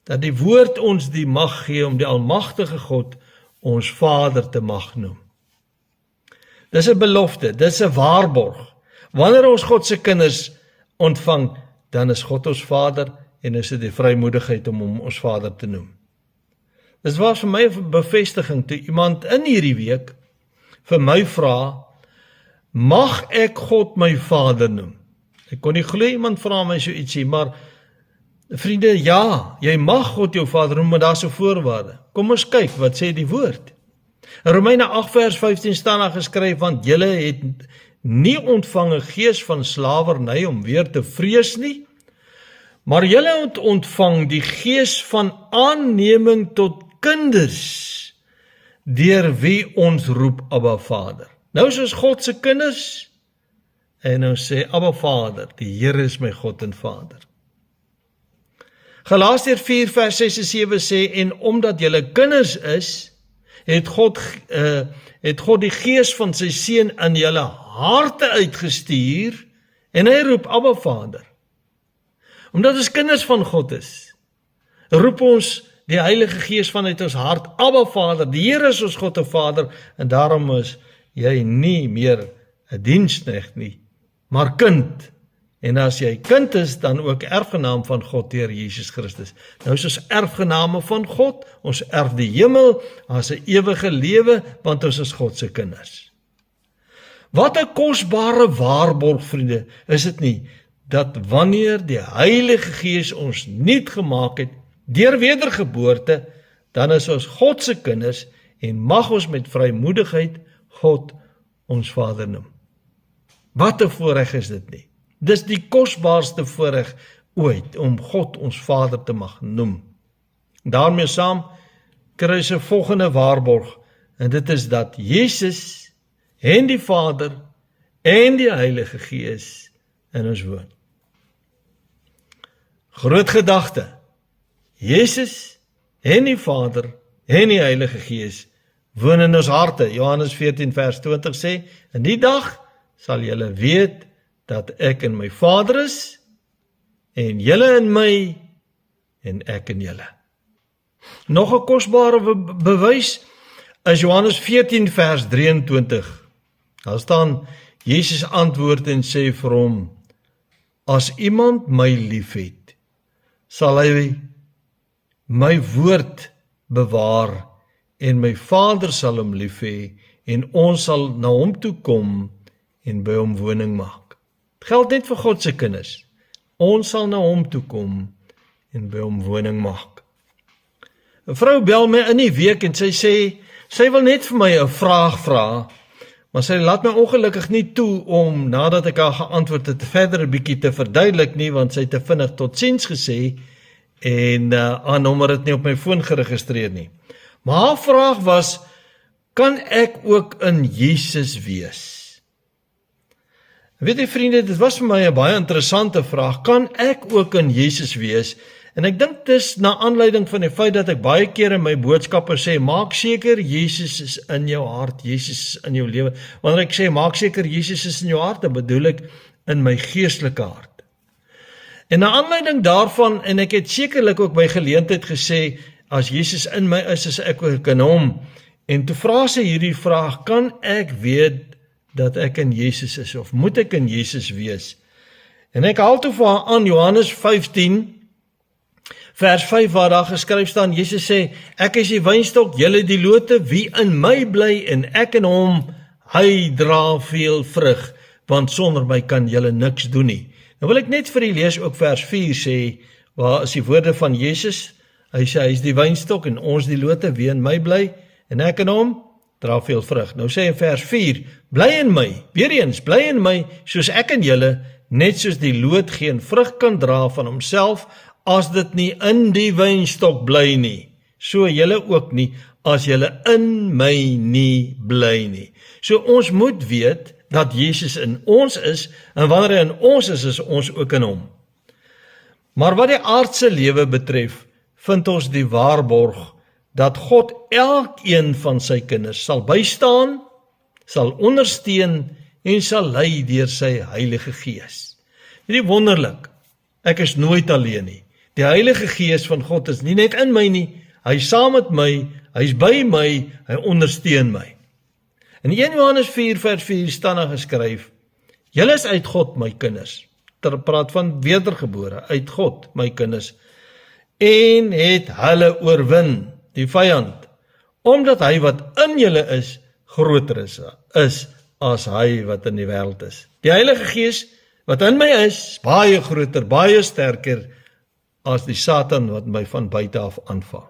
dat die woord ons die mag gee om die almagtige God ons Vader te mag noem. Dis 'n belofte, dis 'n waarborg. Wanneer ons God se kinders ontvang, dan is God ons Vader en is dit die vrymoedigheid om hom ons Vader te noem. Dis was vir my 'n bevestiging toe iemand in hierdie week vir my vra, mag ek God my Vader noem? Ek kon nie glo iemand vra my so ietsie, maar vriende, ja, jy mag God jou Vader noem, maar daar's 'n voorwaarde. Kom ons kyk, wat sê die woord? In Romeine 8 vers 15 staan daar geskryf, want julle het nie ontvang 'n gees van slawerny om weer te vrees nie, maar julle het ontvang die gees van aanneming tot kinders, deur wie ons roep Abba Vader. Nou is ons God se kinders, en ons sê Abba Vader, die Here is my God en Vader. Galasiërs 4 vers 6 en 7 sê, en omdat julle kinders is, het God die gees van sy seun in julle harte uitgestuur, en hy roep Abba Vader. Omdat ons kinders van God is, roep ons die Heilige Gees vanuit ons hart, Abba Vader, die Here is ons God en Vader, en daarom is jy nie meer 'n diensknegt nie, maar kind. En as jy kind is, dan ook erfgenaam van God deur Jesus Christus. Nou is ons erfgename van God, ons erf die hemel, as 'n ewige lewe, want ons is God se kinders. Wat 'n kosbare waarborg, vriende, is dit nie, dat wanneer die Heilige Gees ons nuut gemaak het, deur wedergeboorte, dan is ons God se kinders, en mag ons met vrymoedigheid God ons Vader noem. Wat 'n voorreg is dit nie. Dis die kosbaarste voorreg ooit, om God ons Vader te mag noem. Daarmee saam kry ons 'n volgende waarborg, en dit is dat Jesus en die Vader en die Heilige Gees in ons woon. Groot gedagte, Jesus en die Vader en die Heilige Gees woon in ons harte. Johannes 14 vers 20 sê, in die dag sal julle weet dat ek in my Vader is, en julle in my, en ek in julle. Nog 'n kosbare bewys is Johannes 14 vers 23. Daar staan, Jesus antwoord en sê vir hom, as iemand my liefhet, sal hy my woord bewaar, en my Vader sal hom lief hê, en ons sal na hom toe kom, en by hom woning maak. Het geld net vir God se kinders. Ons sal na hom toe kom, en by hom woning maak. 'n Vrou bel my in die week, en sy sê, sy wil net vir my 'n vraag vra, maar sy laat my ongelukkig nie toe om, nadat ek haar geantwoord het, verder 'n bietjie te verduidelik nie, want sy het te vinnig totsiens gesê, en haar nommer het nie op my foon geregistreer nie. Maar haar vraag was, kan ek ook in Jesus wees? Weet jy vriende, dit was vir my 'n baie interessante vraag, kan ek ook in Jesus wees? En ek dink dis na aanleiding van die feit dat ek baie keer in my boodskappe sê, maak seker Jesus is in jou hart, Jesus is in jou lewe. Wanneer ek sê, maak seker Jesus is in jou hart, dan bedoel ek in my geestelike hart. En na aanleiding daarvan, en ek het sekerlik ook by geleentheid gesê, as Jesus in my is ek ook in hom. En toe vra sy hierdie vraag, kan ek weet dat ek in Jesus is, of moet ek in Jesus wees? En ek haal toe vir haar aan Johannes 15, vers 5 waar daar geskryf staan, Jesus sê, ek is die wynstok, julle die lote, wie in my bly en ek in hom, hy dra veel vrug, want sonder my kan julle niks doen nie. Nou wil ek net vir julle lees ook vers 4 sê, waar is die woorde van Jesus, hy sê, hy is die wynstok en ons die lote, wie in my bly en ek in hom, dra veel vrug. Nou sê in vers 4, bly in my, weer eens, bly in my, soos ek in julle, net soos die loot geen vrug kan dra van homself, as dit nie in die wynstok bly nie, so julle ook nie, as julle in my nie bly nie. So ons moet weet, dat Jesus in ons is, en wanneer hy in ons is ons ook in hom. Maar wat die aardse lewe betref, vind ons die waarborg, dat God elkeen van sy kinders sal bystaan, sal ondersteun, en sal lei deur sy Heilige Gees. Dit is wonderlik, ek is nooit alleen nie. Die Heilige Gees van God is nie net in my nie, hy is saam met my, hy is by my, hy ondersteun my. In 1 Johannes 4 vers 4 staan daar geskryf, julle is uit God my kinders, ter praat van wedergebore, uit God my kinders, en het hulle oorwin, die vyand, omdat hy wat in julle is, groter is as hy wat in die wêreld is. Die Heilige Gees wat in my is, baie groter, baie sterker, as die Satan wat my van buite af aanval.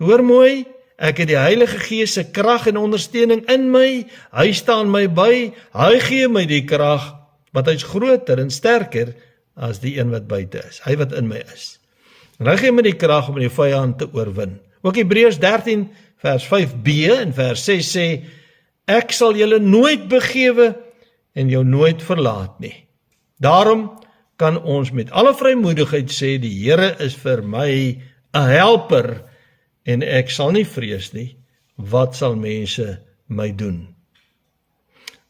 Hoor mooi, ek het die Heilige Gees se krag en ondersteuning in my, hy staan my by, hy gee my die krag, want hy is groter en sterker as die een wat buite is, hy wat in my is. En hy gee my die krag om die vyand te oorwin. Ook Hebreërs 13 vers 5b en vers 6 sê, ek sal julle nooit begewe en jou nooit verlaat nie. Daarom kan ons met alle vrymoedigheid sê, die Here is vir my 'n helper, en ek sal nie vrees nie, wat sal mense my doen?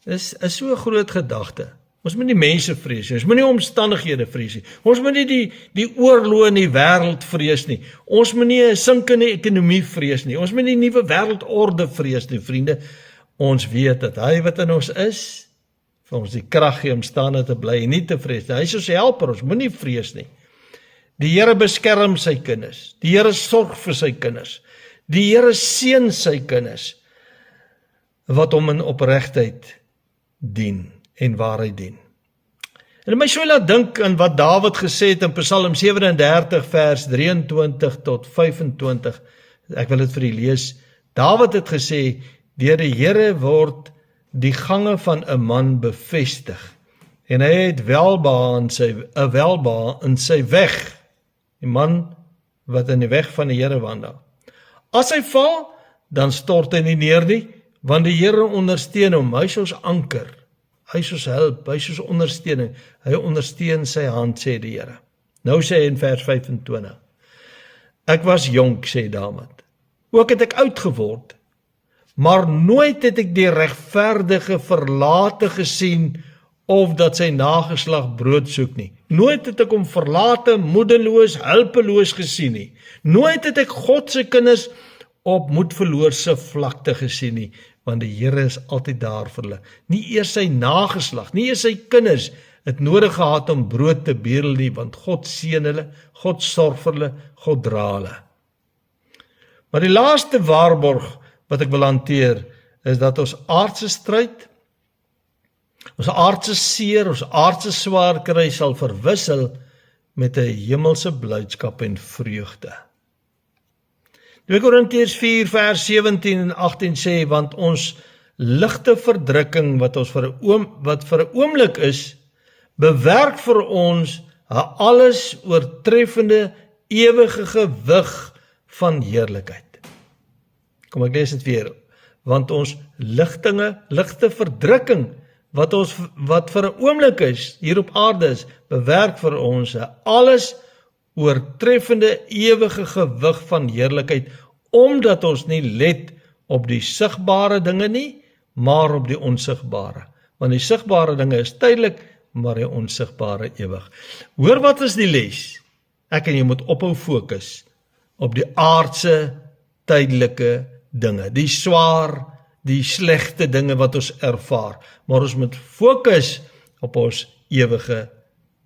Dis is so 'n groot gedagte. Ons moet nie mense vrees nie, ons moet nie omstandighede vrees nie, ons moet nie die oorlog in die wêreld vrees nie, ons moet nie 'n sinkende ekonomie vrees nie, ons moet nie nuwe wêreldorde vrees nie, vriende. Ons weet dat hy wat in ons is, vir ons die krag gee om staande te bly en nie te vrees nie. Hy is ons helper, ons moet nie vrees nie. Die Here beskerm sy kinders, die Here sorg vir sy kinders, die Here seën sy kinders, wat hom in opregtheid dien en waarheid dien. En my so laat dink aan wat Dawid gesê het in Psalm 37 vers 23 tot 25, ek wil dit vir u lees. Dawid het gesê, deur die Here word die gange van 'n man bevestig, en hy het welbehae in sy weg, die man wat in die weg van die Here wandel. As hy val, dan stort hy nie neer nie, want die Here ondersteun hom, hy is ons anker, hy is ons hulp, hy is ons ondersteuning, hy ondersteun sy hand, sê die Here. Nou sê hy in vers 25, ek was jonk, sê Dawid, ook het ek oud geword, maar nooit het ek die regverdige verlate gesien, of dat sy nageslag brood soek nie. Nooit het ek hom verlate, moedeloos, hulpeloos gesien nie. Nooit het ek God se kinders op moedverloorse vlakte gesien nie, want die Here is altyd daar vir hulle. Nie eers sy nageslag, nie eers sy kinders het nodig gehad om brood te bedel nie, want God seën hulle, God sorg vir hulle, God dra hulle. Maar die laaste waarborg wat ek wil hanteer, is dat ons aardse stryd, ons aardse seer, ons aardse swaar kry sal verwissel met 'n hemelse blydskap en vreugde. 2 Korintiërs 4 vers 17 en 18 sê, want ons ligte verdrukking wat vir 'n oomblik is, bewerk vir ons 'n alles oortreffende ewige gewig van heerlikheid. Kom ek lees dit weer, want ons ligte verdrukking wat vir 'n oomblik is, hier op aarde is, bewerk vir ons 'n alles oortreffende ewige gewig van heerlikheid, omdat ons nie let op die sigbare dinge nie, maar op die onsigbare. Want die sigbare dinge is tydelik, maar die onsigbare ewig. Hoor wat is die les? Ek en jy moet ophou fokus op die aardse, tydelike dinge, die swaar, die slegte dinge wat ons ervaar, maar ons moet fokus op ons ewige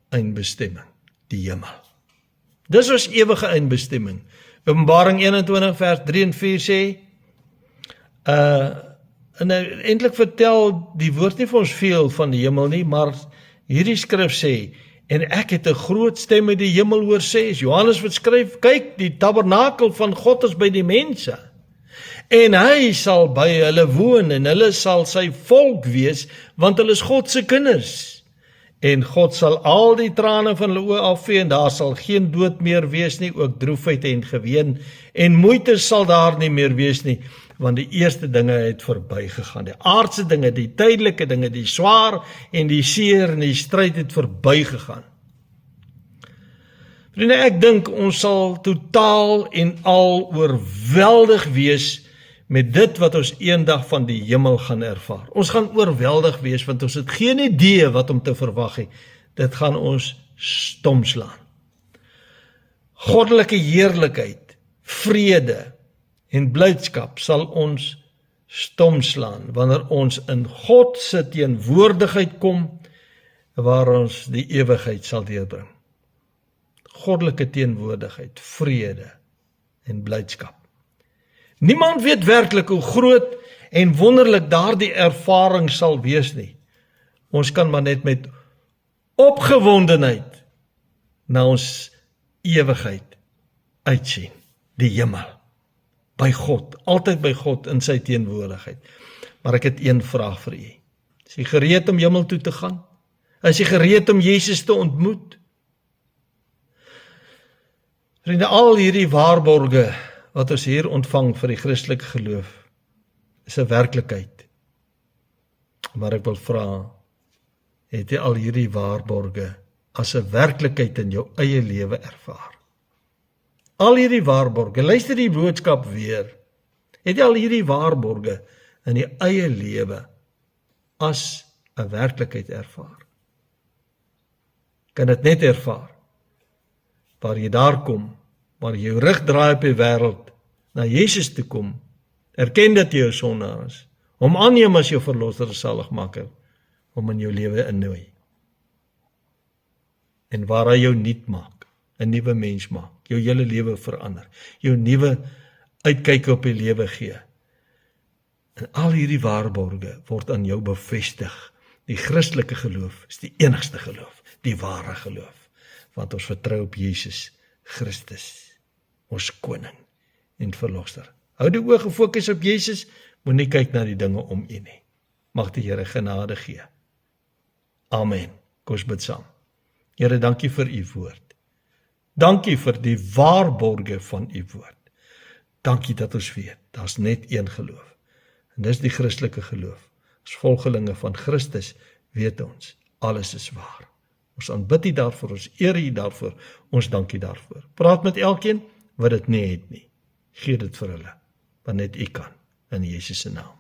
eindbestemming, die hemel. Dis ons ewige eindbestemming. Openbaring 21 vers 3 en 4 sê, en eintlik vertel die woord nie vir ons veel van die hemel nie, maar hierdie skrif sê, en ek het 'n groot stem uit die hemel hoor sê, Johannes wat skryf, kyk, die tabernakel van God is by die mense, en hy sal by hulle woon, en hulle sal sy volk wees, want hulle is God se kinders. En God sal al die trane van hulle oë afvee, en daar sal geen dood meer wees nie, ook droefheid en geween, en moeite sal daar nie meer wees nie, want die eerste dinge het verbygegaan. Die aardse dinge, die tydelike dinge, die swaar en die seer en die stryd het verbygegaan. Vriende, ek dink ons sal totaal en al oorweldig wees met dit wat ons eendag van die hemel gaan ervaar. Ons gaan oorweldig wees, want ons het geen idee wat om te verwag nie. Dit gaan ons stomslaan. Goddelike heerlikheid, vrede en blydskap sal ons stomslaan, wanneer ons in God se teenwoordigheid kom, waar ons die ewigheid sal deurbring. Goddelike teenwoordigheid, vrede en blydskap. Niemand weet werklik hoe groot en wonderlik daardie ervaring sal wees nie. Ons kan maar net met opgewondenheid na ons ewigheid uitsien, die hemel, by God, altyd by God in sy teenwoordigheid. Maar ek het een vraag vir u. Is jy gereed om hemel toe te gaan? Is jy gereed om Jesus te ontmoet? Vriende, al hierdie waarborge wat ons hier ontvang vir die Christelike geloof, is 'n werklikheid. Maar ek wil vra, het jy al hierdie waarborge as 'n werklikheid in jou eie lewe ervaar? Al hierdie waarborge, luister die boodskap weer, het jy al hierdie waarborge in die eie lewe as 'n werklikheid ervaar? Kan dit net ervaar, waar jy daar kom, waar jy jou rug draai op die wêreld, na Jesus toe kom, erken dat jy 'n sondaar is, hom aanneem as jou verlosser en saligmaker, hom in jou lewe innooi. En waar hy jou nuut maak, 'n nuwe mens maak, jou hele lewe verander, jou nuwe uitkyk op die lewe gee. En al hierdie waarborge word aan jou bevestig. Die Christelike geloof is die enigste geloof, die ware geloof, want ons vertrou op Jesus Christus, ons koning en verlosser. Hou die oë gefokus op Jesus, moenie kyk na die dinge om u nie. Mag die Here genade gee. Amen. Kom ons bid saam. Here, dankie vir u woord. Dankie vir die waarborge van u woord. Dankie dat ons weet, daar's net een geloof. En dis die Christelike geloof. As volgelinge van Christus weet ons, alles is waar. Ons aanbid u daarvoor, ons eer u daarvoor, ons dank u daarvoor. Praat met elkeen wat dit nie het nie. Gee dit vir hulle, want net u kan, in Jesus se naam.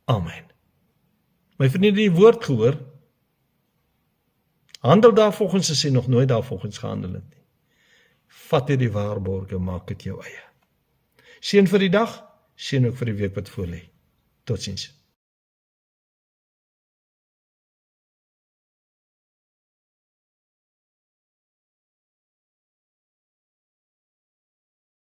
Amen. My vriende, die woord gehoor, handel daarvolgens as jy nog nooit daarvolgens gehandel het nie. Vat jy die waarborge, maak dit jou eie. Seën vir die dag, seën ook vir die week wat voor lê. Totsiens.